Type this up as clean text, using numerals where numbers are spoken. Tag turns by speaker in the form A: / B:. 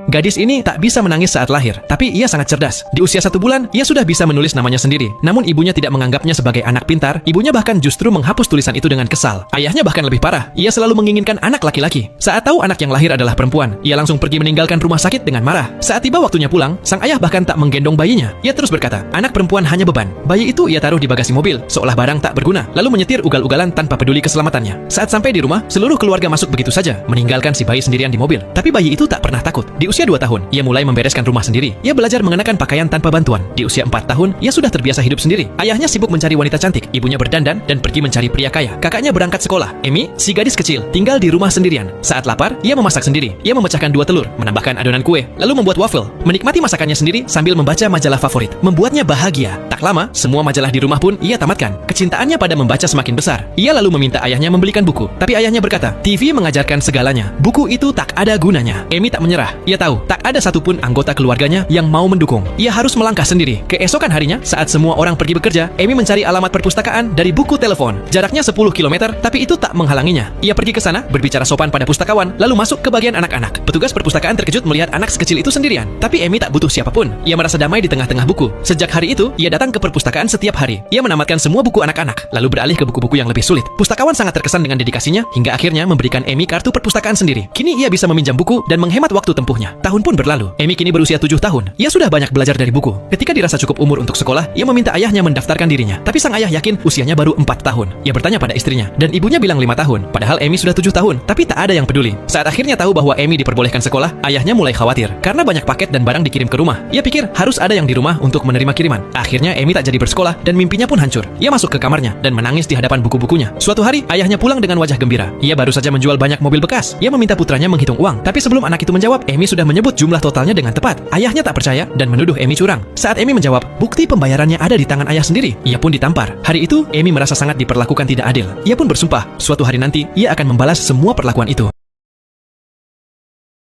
A: Gadis ini tak bisa menangis saat lahir, tapi ia sangat cerdas. Di usia 1 bulan, ia sudah bisa menulis namanya sendiri. Namun ibunya tidak menganggapnya sebagai anak pintar, ibunya bahkan justru menghapus tulisan itu dengan kesal. Ayahnya bahkan lebih parah, ia selalu menginginkan anak laki-laki. Saat tahu anak yang lahir adalah perempuan, ia langsung pergi meninggalkan rumah sakit dengan marah. Saat tiba waktunya pulang, sang ayah bahkan tak menggendong bayinya. Ia terus berkata, anak perempuan hanya beban. Bayi itu ia taruh di bagasi mobil, seolah barang tak berguna, lalu menyetir ugal-ugalan tanpa peduli keselamatannya. Saat sampai di rumah, seluruh keluarga masuk begitu saja, meninggalkan si bayi sendirian di mobil. Tapi bayi itu tak pernah takut. Di usia 2 tahun, ia mulai membereskan rumah sendiri. Ia belajar mengenakan pakaian tanpa bantuan. Di usia 4 tahun, ia sudah terbiasa hidup sendiri. Ayahnya sibuk mencari wanita cantik, ibunya berdandan dan pergi mencari pria kaya. Kakaknya berangkat sekolah. Amy, si gadis kecil, tinggal di rumah sendirian. Saat lapar, ia memasak sendiri. Ia memecahkan 2 telur, menambahkan adonan kue, lalu membuat waffle. Menikmati masakannya sendiri sambil membaca majalah favorit. Membuatnya bahagia. Tak lama, semua majalah di rumah pun ia tamatkan. Kecintaannya pada membaca semakin besar. Ia lalu meminta ayahnya membelikan buku. Tapi ayahnya berkata, TV mengajarkan segalanya. Buku itu tak ada gunanya. Amy tak menyerah. Ia tahu, tak ada satupun anggota keluarganya yang mau mendukung. Ia harus melangkah sendiri. Keesokan harinya, saat semua orang pergi bekerja, Amy mencari alamat perpustakaan dari buku telepon. Jaraknya 10 km, tapi itu tak menghalanginya. Ia pergi ke sana, berbicara sopan pada pustakawan, lalu masuk ke bagian anak-anak. Petugas perpustakaan terkejut melihat anak sekecil itu sendirian. Tapi Amy tak butuh siapapun. Ia merasa damai di tengah-tengah buku. Sejak hari itu, ia datang ke perpustakaan setiap hari. Ia menamatkan semua buku anak-anak, lalu beralih ke buku-buku yang lebih sulit. Pustakawan sangat terkesan dengan dedikasinya, hingga akhirnya memberikan Amy kartu perpustakaan sendiri. Kini ia bisa meminjam buku dan menghemat waktu tempuhnya. Tahun pun berlalu. Amy kini berusia 7 tahun. Ia sudah banyak belajar dari buku. Ketika dirasa cukup umur untuk sekolah, ia meminta ayahnya mendaftarkan dirinya. Tapi sang ayah yakin usianya baru 4 tahun. Ia bertanya pada istrinya, dan ibunya bilang 5 tahun. Padahal Amy sudah 7 tahun, tapi tak ada yang peduli. Saat akhirnya tahu bahwa Amy diperbolehkan sekolah, ayahnya mulai khawatir. Karena banyak paket dan barang dikirim ke rumah. Ia pikir harus ada yang di rumah untuk menerima kiriman. Akhirnya Amy tak jadi bersekolah, dan mimpinya pun hancur. Ia masuk ke kamarnya, dan menangis di hadapan buku-bukunya. Suatu hari, ayahnya pulang dengan wajah gembira. Ia baru saja menjual banyak mobil bekas. Ia meminta putranya menghitung uang. Tapi sebelum anak itu menjawab, Amy sudah menyebut jumlah totalnya dengan tepat. Ayahnya tak percaya dan menuduh Amy curang. Saat Amy menjawab, bukti pembayarannya ada di tangan ayah sendiri. Ia pun ditampar. Hari itu, Amy merasa sangat diperlakukan tidak adil. Ia pun bersumpah, suatu hari nanti ia akan membalas semua perlakuan itu.